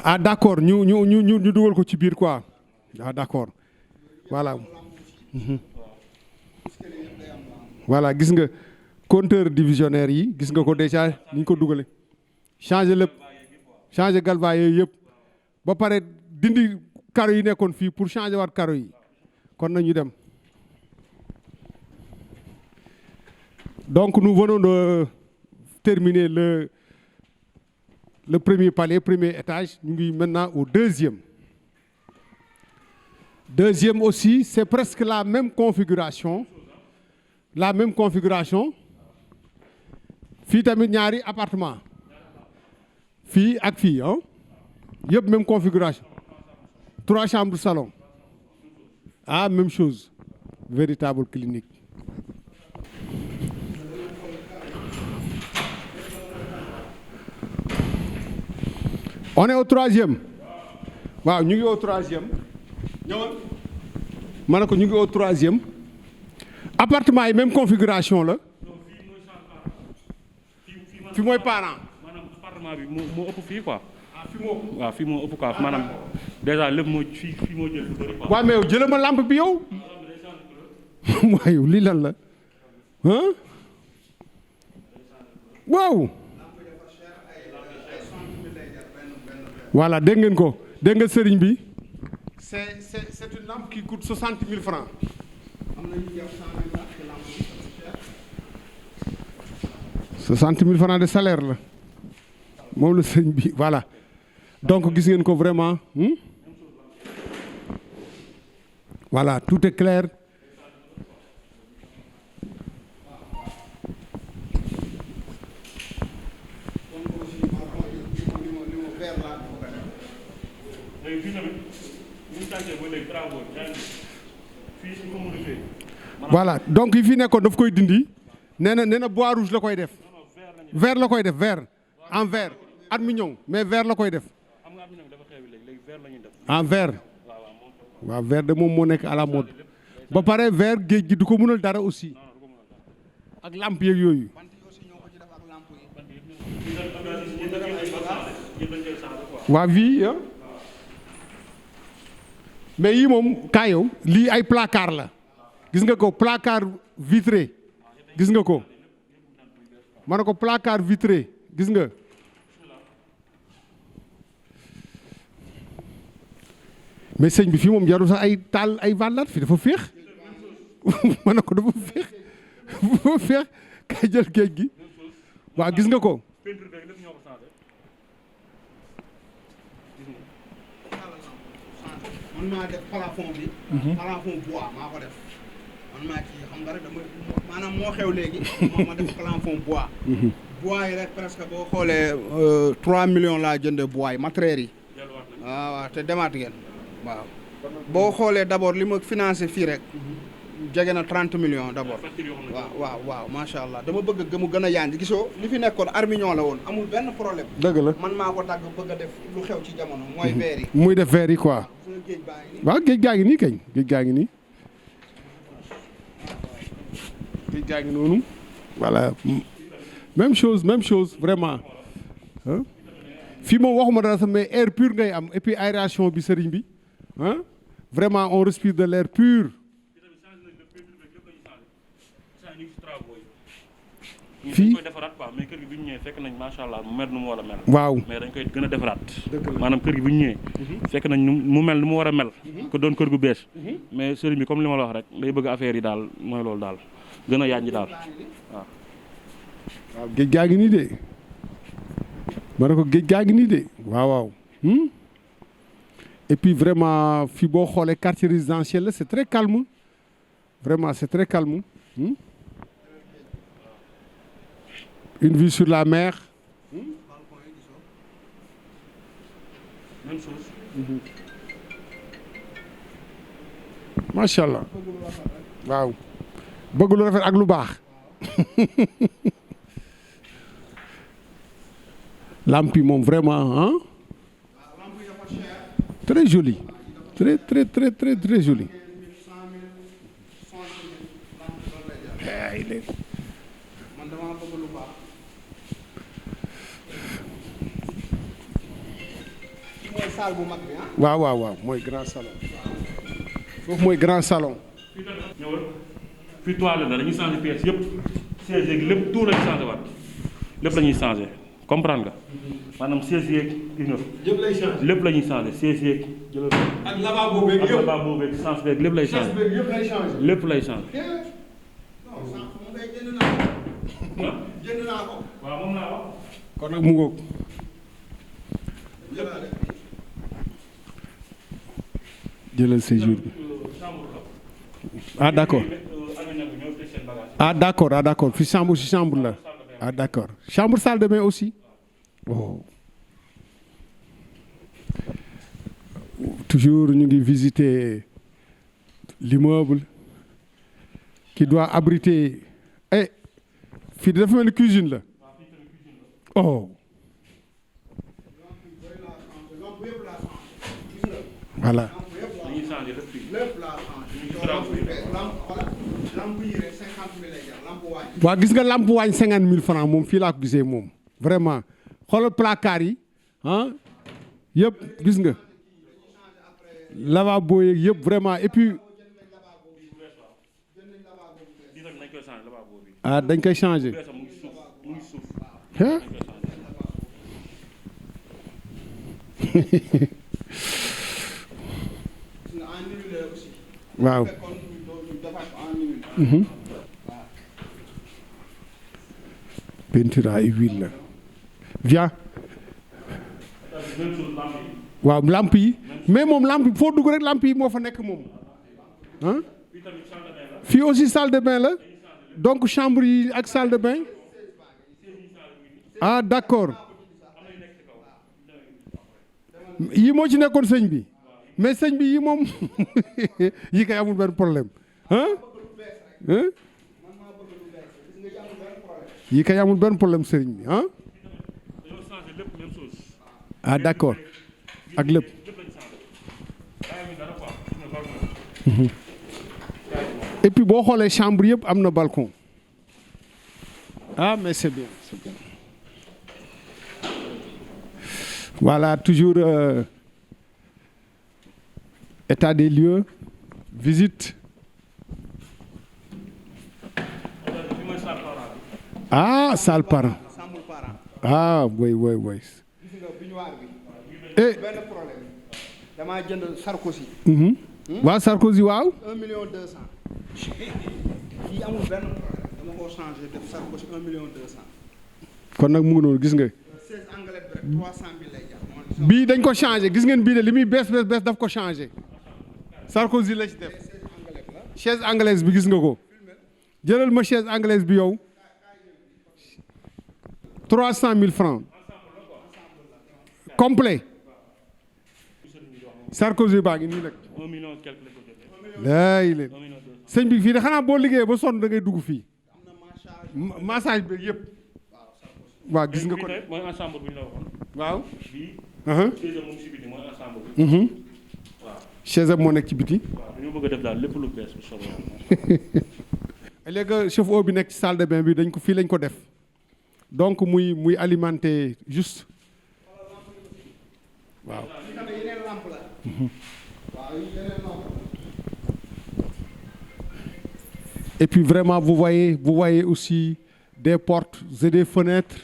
ah d'accord ñu dugal ko ci biir quoi ah d'accord voilà voilà gis nga compteur divisionnaire yi gis nga ko déjà ni ñu ko dugale changer lépp changer galva yooyu yëpp ba pare dindi karo yi nekkoon fii pour changer waat karo yi kon nañu dem donc nous venons de terminer le premier palier premier étage ñu ngi maintenant au deuxième aussi c'est presque la même configuration fii tamit ñaari appartement fii ak fii ah yëpp même configuration 3 chambres salon ah même chose véritable clinique on est au 3e waaw ñu ngi au 3e ñëwal ma ne ko ñu ngi au 3e appartement yi même configuration la fi mooy parent appartement bi moo ëpp fii quoi. waaw fii moo ëpp quoi maanaam déjà lépp moo fii moo jël lu bëri quoi. waaw mais yow jëlee ma lampe bi yow. waaw yow lii lan la ah waaw. voilà dégg ngeen ko dégg nga sëriñ bi. c'est une lampe qui coûte 60 000 francs. am na ñu jàpp 60 000 francs de salaire la moom la sëriñ bi voilà donc gis ngeen ko vraiment voilà tout est clair. voilà donc yi fi nekkoon daf koy dindi nee na bois rouge la koy def vert la koy def vert en vert armignon mais vert la koy def en vert waaw vert de moom moo nekk à la mode ba pare vert géej gi du ko mënal dara aussi ak lampe yeeg yooyu waa vie mais yii moom kaayow lii ay placard la gis nga ko placard vitré gis nga ko ma ne ko placard vitré gis nga mais sëñ bi fii moom jarul sax ay taal ay vandaat fii dafa féex ma ne ko dafa féex kay jël géej gi waaw gis nga ko man maa def plafond bi. plafond bois maa ko def. man maa ci xam nga rek dama maanaam moo xew léegi. ma def plafond bois. bois yi rek presque boo xoolee 3 millions laa jëndee bois yi matériels yi. waaw te demaat ngeen. waaw boo xoolee d' abord li ma financé fii rek. jege na 30 millions d' abord. waaw macha allah dama bëgg mu gën a yaan gisoo li fi nekkoon armignon la woon amul benn problème. dëgg la man maa ko dagg bëgg a def lu xew ci jamono. mooy verre yi. muy def verre yi quoi. waaw géej gaa ngi nii kañ géej gaa ngi nii. géej gaa ngi noonu. voilà même chose vraiment. fii moom waxuma dara sax mais air pur ngay am et puis aération bi sëriñ bi vraiment on respire de l'air pur. fii dañ koy defaraat quoi mais kër gi bi ñu ñëwee fekk nañ macha allah mu mel nu mu war a mel. waaw mais dañ koy gën a defaraat. maanaam kër gi bi ñu ñëwee. fekk nañ mu mel nu mu war a mel. ko doon kër gu bees. mais sëriñ bi comme li ma la wax rek day bëgg affaire yi daal mooy loolu daal gën a yaaññi daal waaw. waaw géej gaa ngi nii de ma ne ko géej gaa ngi nii de waaw. Et puis vraiment fi boo xoolee quartier résidentiel la c'est très calme vraiment c'est très calme. Une vue sur la mer. même chose. macha allah waaw bëgg lu rafet ak lu baax. lamp yi moom vraiment ah. très joli très joli. waaw mooy grand salon. foofu mooy grand salon. ñëwal fii toilette la dañuy changer pièces yëpp siège yeeg lépp tout lañu changer waat lépp la ñuy changer comprendre nga maanaam siège yeeg gis nga. lépp la ñuy changer siège yeeg jëlal ak lavabo beeg yëpp ak lavabo beeg sens beeg lépp lay changer lépp lay changer. jënd naa ko. waaw moom laa wax. kon nag mu ngoog. jëlal séjour bi. ah d'accord. ah d'accord fi chambre la. ah d'accord chambre salle de bain aussi. Oh. Toujours ñu ngi visiter l'immeuble qui doit abriter fii dafa mel ni cuisine la. Oh. Voilà. waaw gis nga lampe waañ 50 000 francs moom fii laa ko gisee moom vraiment xoolal placard yi yëpp gis nga lavabo yeeg yëpp vraiment et puis dañ koy changer. waaw. peinture à huile la. viens. waaw lamp yi mais moom lamp yi foo dugg rek lamp yi moo fa nekk moom ah. fii aussi salle de bain la donc chambre yi ak salle de bain. ah d'accord yi moo ci nekkoon sëñ bi mais sëñ bi yi moom yi kay amul benn problème ah. yi kay amul benn problème sëriñ bi ah. ah d'accord ak lépp. et puis boo xoolee chambre yëpp am na balcon. ah mais c'est bien c'est bien. Voilà toujours état des lieux visite. ah salle parent. ah oui. benn problème damaa jënd Sarkozy. waaw Sarkozy waaw. 1,2 million. fii amul benn problème dama ko changé def Sarkozy 1,2 million. kon nag mu ngi noonu gis nga. 16 anglais bi rek 300,000 lay jar. bii dañ ko changé gis ngeen bii de li muy bees daf ko changé Sarkozy la ci def. chaise anglaise bi gis nga ko jëlal ma chaise anglaise bi yow 300,000 francs complet. Sarkozy baa ngi nii nag. 1 million quelque la ko jotee. laay leen sëñ bi fii de xanaa boo liggéeyee ba sonn da ngay dugg fii massage bi yëpp. waaw gis nga ko de. mooy ensemble bu ñu la waxoon. waaw. bii. chaise moom si biti mooy ensemble bi. waaw. chaise moo nekk ci biti. waaw dañoo bëgg a def daal lépp lu bees bu soobee. léegi chauffe-eau bi nekk ci salle de bain bi dañ ko fii lañ ko def donc muy alimenter juste waaw. Et puis vraiment vous voyez aussi des portes et des fenêtres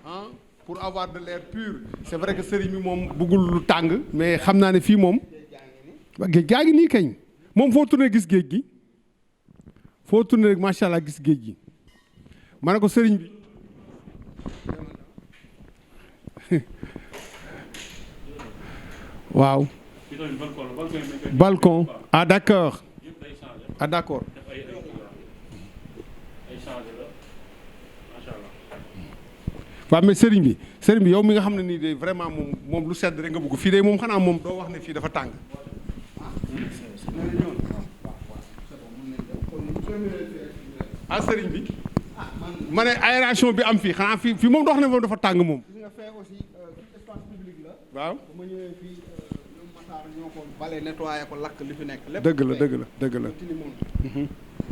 hein, pour avoir de l'air pur. C'est vrai que sëriñ bi moom bëggul lu tàng mais xam naa ne fii moom géej gaa ngi nii kañ moom foo tourné gis géej gi foo tourné rek macha allah gis géej gi ma ne ko sëriñ bi waaw balcon ah d'accord ah d'accord waaw mais sëriñ bi yow mi nga xam ne nii de vraiment moom lu sedd rek nga bëgg fii de moom xanaa moom doo wax ne fii dafa tàng ah sëriñ bi ma ne aération bi am fii xanaa fii moom doo wax ne moom dafa tàng moom waaw bu ma ñëwee fii ñoom Matar ñoo ko bale nettoyé ko lakk li fi nekk lépp dëgg la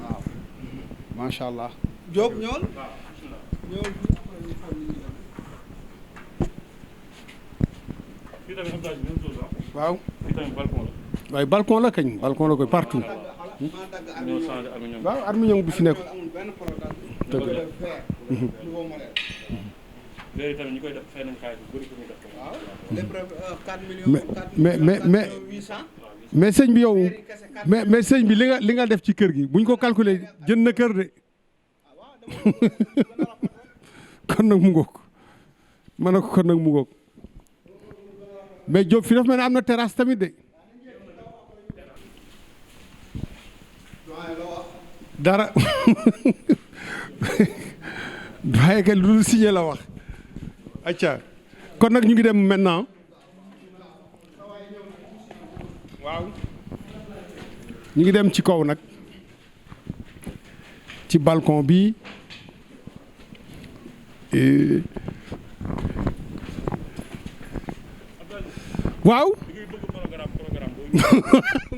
waaw macha allah Diop ñool waaw waaye balcon la kañ balcon la koy partout waaw arminion bi fi nekk dëgg la léegi tamit ñi koy def fay nañ xaalis bu bëri pour mu def mais sëñ bi yow mais sëñ bi li nga def ci kër gi buñ ko calculer jënd na kër de kon nag mu ngoog ma ne ko kon nag mu ngoog mais Diop fi dafa mel ne am na terrasse tamit de dara waaye kay lu dul signé la wax acca kon nag ñu ngi dem maintenant waaw ñu ngi dem ci kaw nag ci balcon bi waaw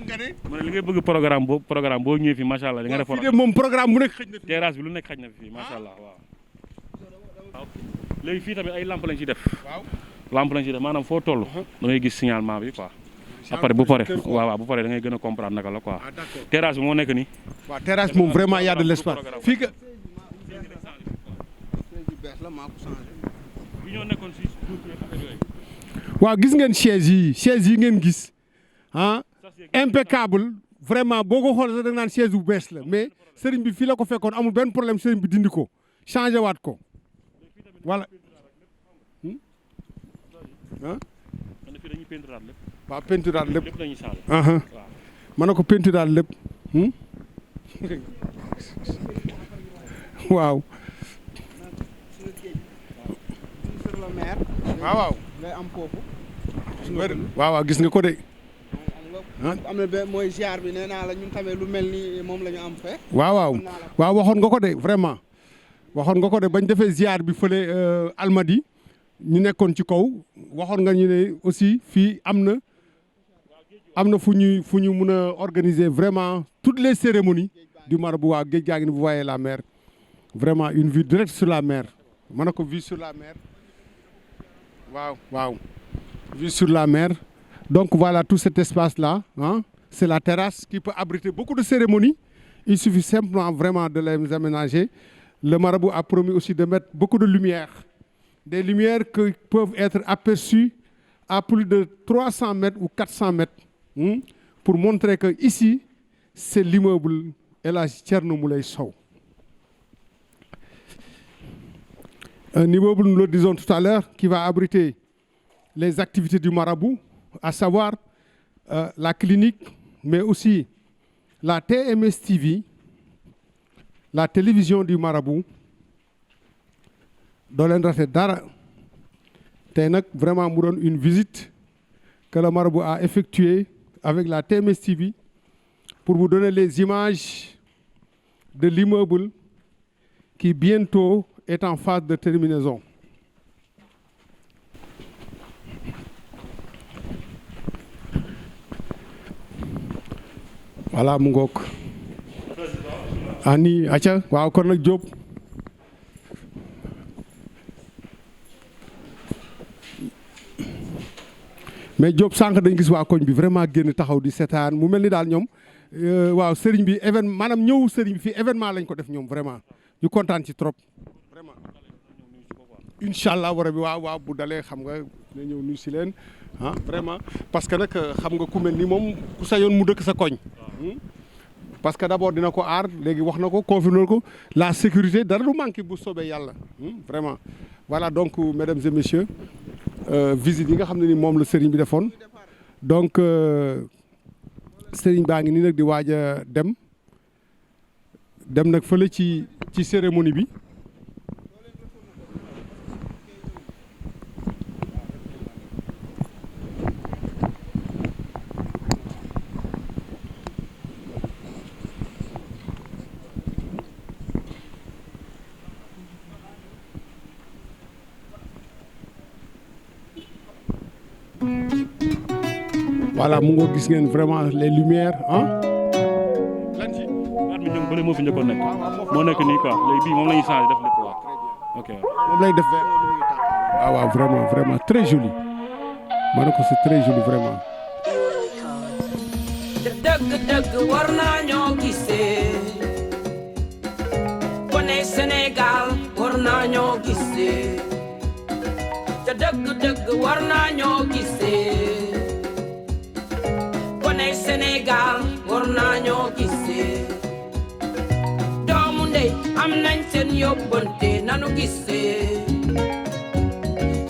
nga ne ma ne li ngay bëgg programme boo ñëwee fii macha allah di nga def fii de moom programme bu nekk xëj na fi terrasse bi lu nekk xaj na fi macha allah waaw léegi fii tamit ay lampe lañ ci def lampe lañ ci def maanaam foo toll da ngay gis signalement bi quoi après bu pare waaw bu pare da ngay gën a comprendre naka la quoi terrasse bi moo nekk nii waaw terrasse moom vraiment y a de l'espace fii que bi ñoo nekkoon si waaw gis ngeen chaise yi ngeen gis ah impeccable vraiment boo ko xool sax da nga naan chaise bu bees la mais sëriñ bi fii la ko fekkoon amul benn problème sëriñ bi dindi ko changé waat ko voilà ah waaw peinturaat lépp mën na ko peinturaat lépp waaw waaw ngay am foofu waaw gis nga ko de am na mooy ziar bi nee naa la ñun tamit lu mel ni moom la ñu am fee waaw waxoon nga ko de vraiment waxoon nga ko de bañ defee ziar bi fële Almadi ñu nekkoon ci kaw waxoon nga ñu ne aussi fii am na fu ñu mun a organiser vraiment toutes les cérémonies du marabout waa géej gaa ngi ni vous voyez la mer vraiment une vue directe sur la mer mën na ko vue sur la mer waaw vue sur la mer donc voilà tout cet espace là hein, c'est la terrasse qui peut abriter beaucoup de cérémonies il suffit simplement vraiment de les aménager le marabout a promis aussi de mettre beaucoup de lumière des lumières qui peuvent être aperçues à plus de 300 mètres ou 400 mètres pour montrer que ici c'est l'immeuble El Hadji Thierno Mouleye Sow. Un immeuble, nous le disons tout à l'heure, qui va abriter les activités du marabout, à savoir la clinique, mais aussi la TMS TV, la télévision du marabout. doo leen rate dara tey nag vraiment mu doon une visite que le marabout a effectuée avec la TMS TV pour vous donner les images de l'immeuble qui bientôt est en phase de terminaison. Voilà mu ngoog ani aca waaw kon nag Diop mais Diop sànq dañ gis waa koñ bi vraiment génn taxaw di seetaan mu mel ni daal ñoom waaw sëriñ bi événement maanaam ñëw sëriñ bi fii événement lañ ko def ñoom vraiment ñu kontaan ci trop vraiment incha allah war bi waaw bu dalee xam nga na ñëw nuyu si leen vraiment parce que nag xam nga ku mel ni moom ku sañoon mu dëkk sa koñ. parce que d'abord dina ko aar léegi wax na ko confirmer ko la sécurité dara du manqué bu soobee yàlla vraiment voilà donc mesdames et messieurs visite yi nga xam ne ni moom la sëriñ bi defoon donc sëriñ baa ngi nii nag di waaj a dem nag fële ci cérémonie bi voilà mu ngoo gis ngeen vraiment les lumières lan ci baat mi ñoom bële moo fi njëkkoon nekk moo nekk nii quoi léegi bii moom la ñuy changé def lépp waaw ok moom lay def waaw vraiment très joli ma ne ko c'est très joli vraiment dëgg war naa ñoo gisee kone Sénégal war naa ñoo gisee te dëgg war naa ñoo gisee kone Sénégal war naa ñoo gisee doomu ndey am nañ seen yóbbante nanu gisee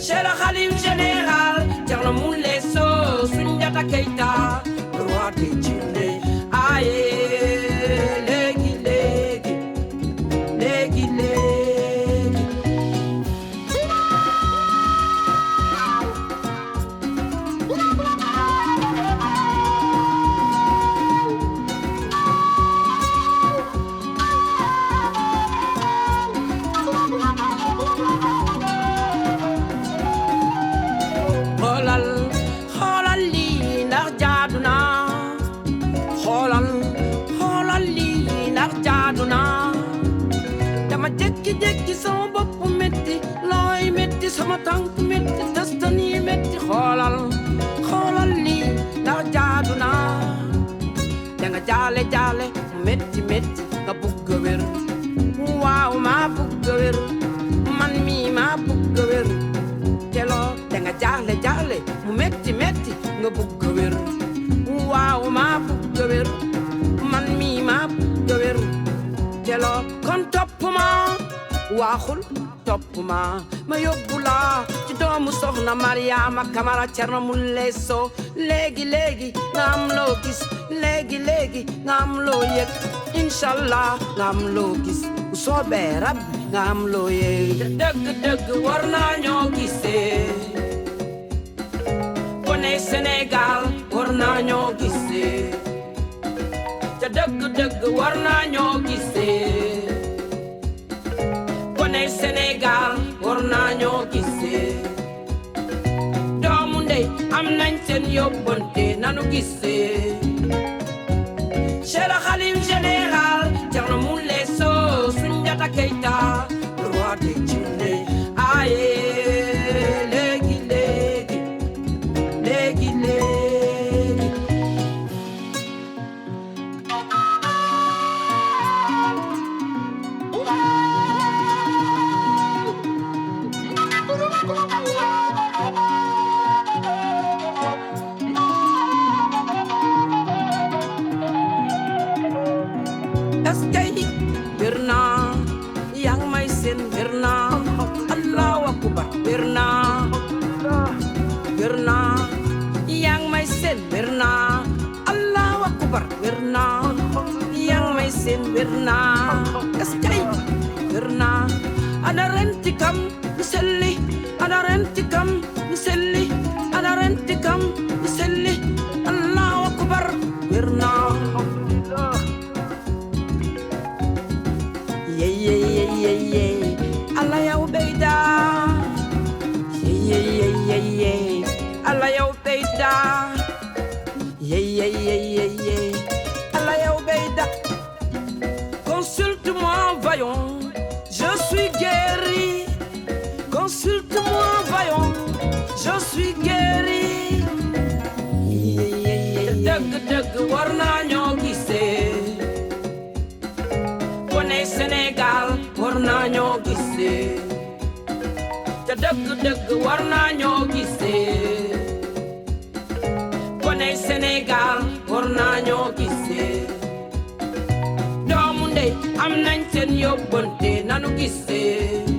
Cheikh Khalif général Thierno Moule Sow Soundiata Keita le roi des Djinné aye léegi xoolal lii ndax jaadu na xoolal lii ndax jaadu na dama jékki-jékki sama bopp metti looy metti sama tànk metti testan yi metti xoolal lii ndax jaadu na danga jaale metti nga bugg a wér waaw maa bugg a wér man mii maa bugg a wér teloo danga jaale mu metti nga bugg a wér waaw maa bugg a wér man mii maa bugg a wér teloo kon topp ma waaxul topp ma yóbbu la ci doomu soxna Mariama Kamara Thierno Moule Sow léegi nga am loo gis léegi nga am loo yëg inshallah nga am loo gis bu soobee Rabbi nga am loo yëg dëgg war naa ñoo gisee kone Sénégal war naa ñoo gisee te dëgg war naa ñoo gisee kone Sénégal war naa ñoo gisee doomu ndey am nañ seen yóbbante nanu gisee Cheikh Khalif général Thierno Moule Sow Soundiata Keita le roi des Djinné aye léegi eskay wér naa yaa ngi may seen wér naa Allahu akbar wér naa yaa ngi may seen wér naa Allahu akbar wér naa yaa ngi may seen wér naa eskay wér naa ana renti kam mi selli ana renti kam mi selli ana renti kam mi selli Allahu akbar wér naa Allah yow beyda Allah yow beyda Allah yow beyda consulte-moi voyons je suis guéri consulte-moi voyons je suis guéri dëgg war naa ñoo gisee kone Sénégal war naa ñoo gisee dëgg war naa ñoo gisee koney Sénégal war naa ñoo gisee doomu ndey am nañ seen yóbbante nanu gisee